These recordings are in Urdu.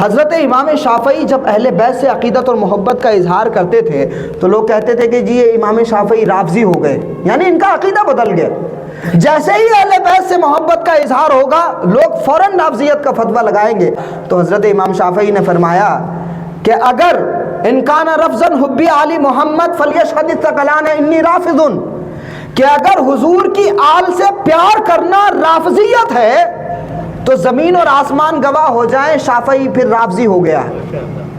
حضرت امام شافعی جب اہل بیت سے عقیدت اور محبت کا اظہار کرتے تھے تو لوگ کہتے تھے کہ جی یہ امام شافعی رافضی ہو گئے، یعنی ان کا عقیدہ بدل گیا۔ جیسے ہی اہل بیت سے محبت کا اظہار ہوگا لوگ فوراً رافضیت کا فتویٰ لگائیں گے۔ تو حضرت امام شافعی نے فرمایا کہ اگر ان کان رفضا حبی آل محمد فلیشہد الثقلان انی رافض، کہ اگر حضور کی آل سے پیار کرنا رافضیت ہے تو زمین اور آسمان گواہ ہو جائیں شافعی پھر رافضی ہو گیا۔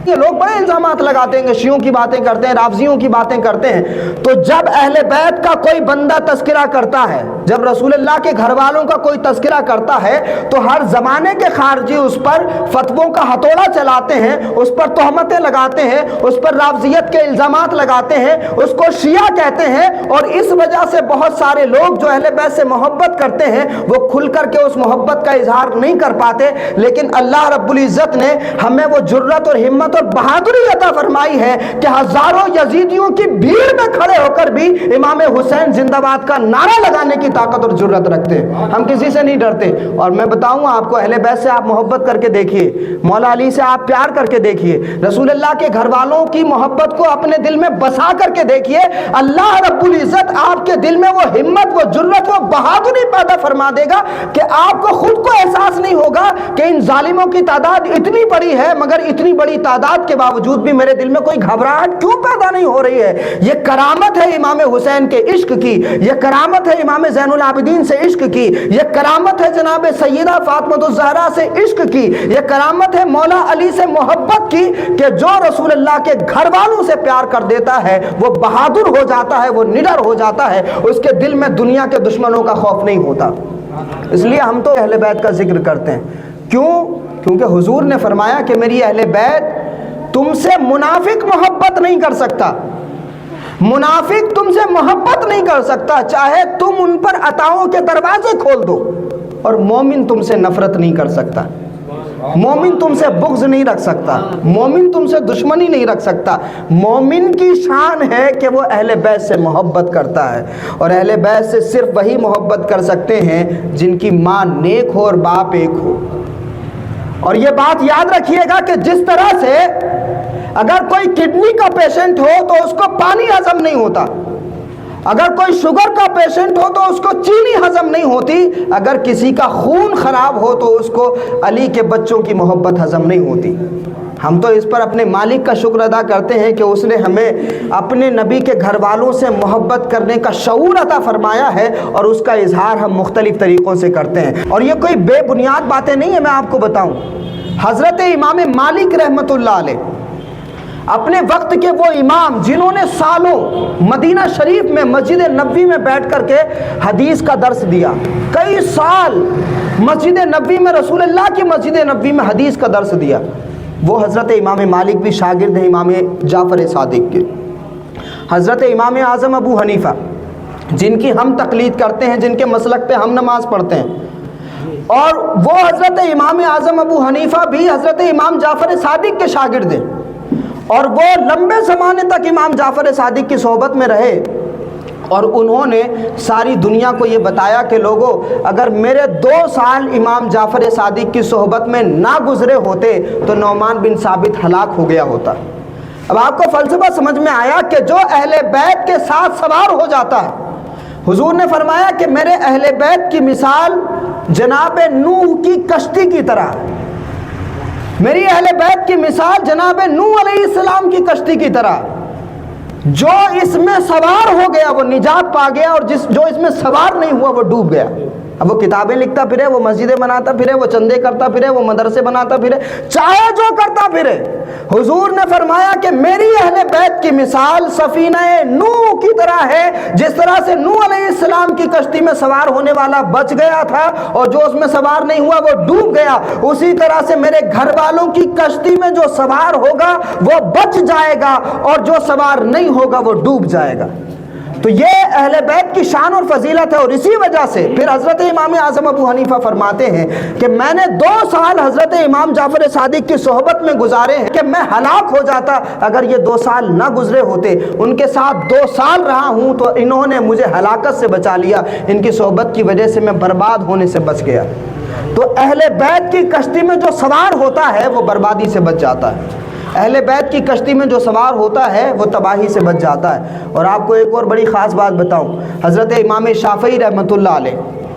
یہ لوگ بڑے الزامات لگاتے ہیں کہ شیعوں کی باتیں کرتے ہیں، رافضیوں کی باتیں کرتے ہیں۔ تو جب اہل بیت کا کوئی بندہ تذکرہ کرتا ہے، جب رسول اللہ کے گھر والوں کا کوئی تذکرہ کرتا ہے تو ہر زمانے کے خارجی اس پر فتووں کا ہتھوڑا چلاتے ہیں، اس پر تہمتیں لگاتے ہیں، اس پر رافضیت کے الزامات لگاتے ہیں، اس کو شیعہ کہتے ہیں۔ اور اس وجہ سے بہت سارے لوگ جو اہل بیت سے محبت کرتے ہیں وہ کھل کر کے اس محبت کا اظہار نہیں کر پاتے، لیکن اللہ رب العزت نے ہمیں وہ جرت اور ہمت اور بہادری عطا فرمائی ہے کہ ہزاروں یزیدیوں کی بھیڑ میں کھڑے ہو کر بھی امام حسین زندہ باد کا نعرہ لگانے کی طاقت اور جرت رکھتے ہیں۔ ہم کسی سے نہیں ڈرتے۔ اور میں بتاؤں آپ کو، اہل بیت سے آپ محبت کر کے دیکھیے، مولا علی سے آپ پیار کر کے دیکھیے، رسول اللہ کے گھر والوں کی محبت کو اپنے دل میں بسا کر کے دیکھیے، اللہ رب العزت آپ کے دل میں وہ ہمت، وہ جرت، وہ بہادری پیدا فرما دے گا کہ آپ کو خود کو احساس نہیں ہوگا کہ ان ظالموں کی تعداد اتنی بڑی ہے، مگر اتنی بڑی تعداد کے باوجود بھی میرے دل میں کوئی گھبراہٹ کیوں پیدا نہیں ہو رہی ہے۔ یہ کرامت ہے امام حسین کے عشق کی، یہ کرامت ہے امام زین العابدین سے عشق کی، یہ کرامت ہے جناب سیدہ فاطمہ الزہرا سے عشق کی، یہ کرامت ہے مولا علی سے محبت کی کہ جو رسول اللہ کے گھر والوں سے پیار کر دیتا ہے وہ بہادر ہو جاتا ہے، وہ نڈر ہو جاتا ہے، اس کے دل میں دنیا کے دشمنوں کا خوف نہیں ہوتا۔ اس لیے ہم تو اہل بیت کا ذکر کرتے ہیں۔ کیوں؟ کیونکہ حضور نے فرمایا کہ میری اہل بیت تم سے منافق محبت نہیں کر سکتا، منافق تم سے محبت نہیں کر سکتا چاہے تم ان پر عطاؤں کے دروازے کھول دو، اور مومن تم سے نفرت نہیں کر سکتا، مومن تم سے بغض نہیں رکھ سکتا، مومن تم سے دشمنی نہیں رکھ سکتا۔ مومن کی شان ہے کہ وہ اہل بیت سے محبت کرتا ہے، اور اہل بیت سے صرف وہی محبت کر سکتے ہیں جن کی ماں نیک ہو اور باپ ایک ہو۔ اور یہ بات یاد رکھیے گا کہ جس طرح سے اگر کوئی کڈنی کا پیشنٹ ہو تو اس کو پانی ہضم نہیں ہوتا، اگر کوئی شوگر کا پیشنٹ ہو تو اس کو چینی ہضم نہیں ہوتی، اگر کسی کا خون خراب ہو تو اس کو علی کے بچوں کی محبت ہضم نہیں ہوتی۔ ہم تو اس پر اپنے مالک کا شکر ادا کرتے ہیں کہ اس نے ہمیں اپنے نبی کے گھر والوں سے محبت کرنے کا شعور عطا فرمایا ہے، اور اس کا اظہار ہم مختلف طریقوں سے کرتے ہیں۔ اور یہ کوئی بے بنیاد باتیں نہیں ہیں، میں آپ کو بتاؤں، حضرت امام مالک رحمۃ اللہ علیہ اپنے وقت کے وہ امام جنہوں نے سالوں مدینہ شریف میں مسجد نبوی میں بیٹھ کر کے حدیث کا درس دیا، کئی سال مسجد نبوی میں، رسول اللہ کی مسجد نبوی میں حدیث کا درس دیا، وہ حضرت امام مالک بھی شاگرد ہیں امام جعفر صادق کے۔ حضرت امام اعظم ابو حنیفہ جن کی ہم تقلید کرتے ہیں، جن کے مسلک پہ ہم نماز پڑھتے ہیں، اور وہ حضرت امام اعظم ابو حنیفہ بھی حضرت امام جعفر صادق کے شاگرد ہیں، اور وہ لمبے زمانے تک امام جعفر صادق کی صحبت میں رہے، اور انہوں نے ساری دنیا کو یہ بتایا کہ لوگوں اگر میرے 2 سال امام جعفر صادق کی صحبت میں نہ گزرے ہوتے تو نعمان بن ثابت ہلاک ہو گیا ہوتا۔ اب آپ کو فلسفہ سمجھ میں آیا کہ جو اہل بیت کے ساتھ سوار ہو جاتا ہے، حضور نے فرمایا کہ میرے اہل بیت کی مثال جناب نوح کی کشتی کی طرح، میری اہل بیت کی مثال جناب نوح علیہ السلام کی کشتی کی طرح، جو اس میں سوار ہو گیا وہ نجات پا گیا، اور جو اس میں سوار نہیں ہوا وہ ڈوب گیا۔ اب وہ کتابیں لکھتا پھرے، وہ مسجدیں بناتا پھرے، وہ چندے کرتا پھرے، وہ مدرسے بناتا پھرے، چاہے جو کرتا پھرے، حضور نے فرمایا کہ میری اہل بیت کی مثال سفینہ نوح کی طرح ہے، جس طرح سے نوح علیہ السلام کی کشتی میں سوار ہونے والا بچ گیا تھا اور جو اس میں سوار نہیں ہوا وہ ڈوب گیا، اسی طرح سے میرے گھر والوں کی کشتی میں جو سوار ہوگا وہ بچ جائے گا، اور جو سوار نہیں ہوگا وہ ڈوب جائے گا۔ تو یہ اہل بیت کی شان اور فضیلت ہے، اور اسی وجہ سے پھر حضرت امام اعظم ابو حنیفہ فرماتے ہیں کہ میں نے 2 سال حضرت امام جعفر صادق کی صحبت میں گزارے ہیں کہ میں ہلاک ہو جاتا اگر یہ 2 سال نہ گزرے ہوتے، ان کے ساتھ 2 سال رہا ہوں تو انہوں نے مجھے ہلاکت سے بچا لیا، ان کی صحبت کی وجہ سے میں برباد ہونے سے بچ گیا۔ تو اہل بیت کی کشتی میں جو سوار ہوتا ہے وہ بربادی سے بچ جاتا ہے، اہل بیت کی کشتی میں جو سوار ہوتا ہے وہ تباہی سے بچ جاتا ہے۔ اور آپ کو ایک اور بڑی خاص بات بتاؤں، حضرت امام شافعی رحمۃ اللہ علیہ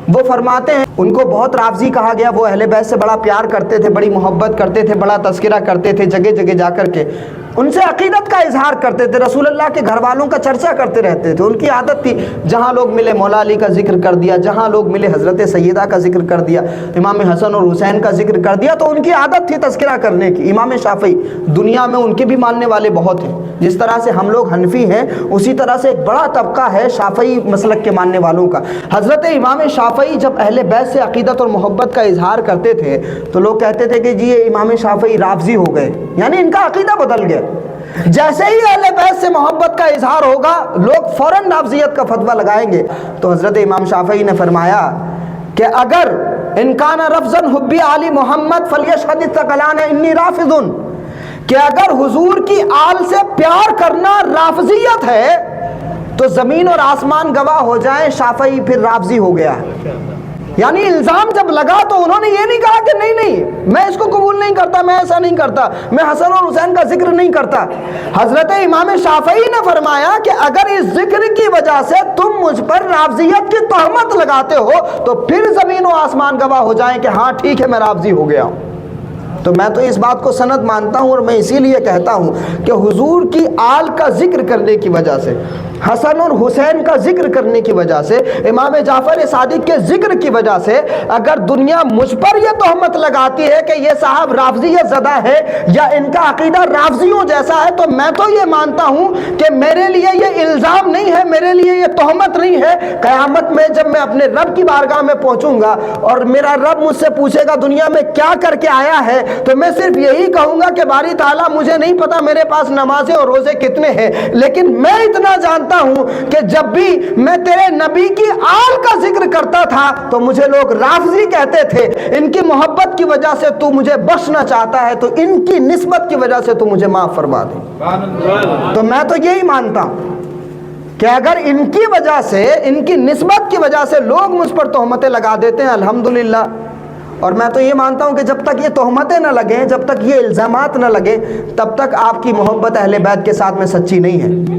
وہ فرماتے ہیں، ان کو بہت رافضی کہا گیا، وہ اہل بیت سے بڑا پیار کرتے تھے، بڑی محبت کرتے تھے، بڑا تذکرہ کرتے تھے، جگہ جگہ جا کر کے ان سے عقیدت کا اظہار کرتے تھے، رسول اللہ کے گھر والوں کا چرچا کرتے رہتے تھے۔ ان کی عادت تھی، جہاں لوگ ملے مولا علی کا ذکر کر دیا، جہاں لوگ ملے حضرت سیدہ کا ذکر کر دیا، امام حسن اور حسین کا ذکر کر دیا، تو ان کی عادت تھی تذکرہ کرنے کی۔ امام شافعی، دنیا میں ان کے بھی ماننے والے بہت ہیں، جس طرح سے ہم لوگ حنفی ہیں اسی طرح سے ایک بڑا طبقہ ہے شافعی مسلک کے ماننے والوں کا۔ حضرت امام شافعی جب اہل بیت سے عقیدت اور محبت کا اظہار کرتے تھے تو لوگ کہتے تھے کہ جی یہ امام شافعی رافضی ہو گئے، یعنی ان کا عقیدہ بدل گیا۔ جیسے ہی اہل بیت سے محبت کا اظہار ہوگا لوگ فوراً رافضیت کا فتویٰ لگائیں گے۔ تو حضرت امام شافعی نے فرمایا کہ اگر ان کان رفضا حبی علی محمد فلیشہد الثقلان انی رافض، کہ اگر حضور کی آل سے پیار کرنا رافضیت ہے تو زمین اور آسمان گواہ ہو جائیں شافعی پھر رافضی ہو گیا۔ یعنی الزام جب لگا تو انہوں نے یہ نہیں کہا کہ نہیں میں اس کو قبول نہیں کرتا، میں ایسا نہیں کرتا، میں حسن اور حسین کا ذکر نہیں کرتا۔ حضرت امام شافعی نے فرمایا کہ اگر اس ذکر کی وجہ سے تم مجھ پر رافضیت کی تہمت لگاتے ہو تو پھر زمین و آسمان گواہ ہو جائیں کہ ہاں ٹھیک ہے میں رافضی ہو گیا ہوں۔ تو میں تو اس بات کو سند مانتا ہوں اور میں اسی لیے کہتا ہوں کہ حضور کی آل کا ذکر کرنے کی وجہ سے، حسن اور حسین کا ذکر کرنے کی وجہ سے، امام جعفر صادق کے ذکر کی وجہ سے اگر دنیا مجھ پر یہ تہمت لگاتی ہے کہ یہ صاحب رافضیت زدہ ہے یا ان کا عقیدہ رافضیوں جیسا ہے، تو میں تو یہ مانتا ہوں کہ میرے لیے یہ الزام نہیں ہے، میرے لیے یہ تہمت نہیں ہے۔ قیامت میں جب میں اپنے رب کی بارگاہ میں پہنچوں گا اور میرا رب مجھ سے پوچھے گا دنیا میں کیا کر کے آیا ہے، تو میں صرف یہی کہوں گا کہ باری تعالیٰ مجھے نہیں پتا میرے پاس نمازیں اور روزے کتنے ہیں، لیکن میں اتنا جانتا ہوں کہ جب بھی میں تیرے نبی کی آل کا ذکر کرتا تھا تو مجھے لوگ رافضی کہتے تھے، ان کی محبت کی وجہ سے تو مجھے بخشنا چاہتا ہے تو ان کی نسبت کی وجہ سے تو مجھے معاف فرما دے۔ تو میں تو یہی مانتا ہوں کہ اگر ان کی وجہ سے، ان کی نسبت کی وجہ سے لوگ مجھ پر تہمتیں لگا دیتے ہیں الحمدللہ، اور میں تو یہ مانتا ہوں کہ جب تک یہ تہمتیں نہ لگیں، جب تک یہ الزامات نہ لگیں، تب تک آپ کی محبت اہل بیت کے ساتھ میں سچی نہیں ہے۔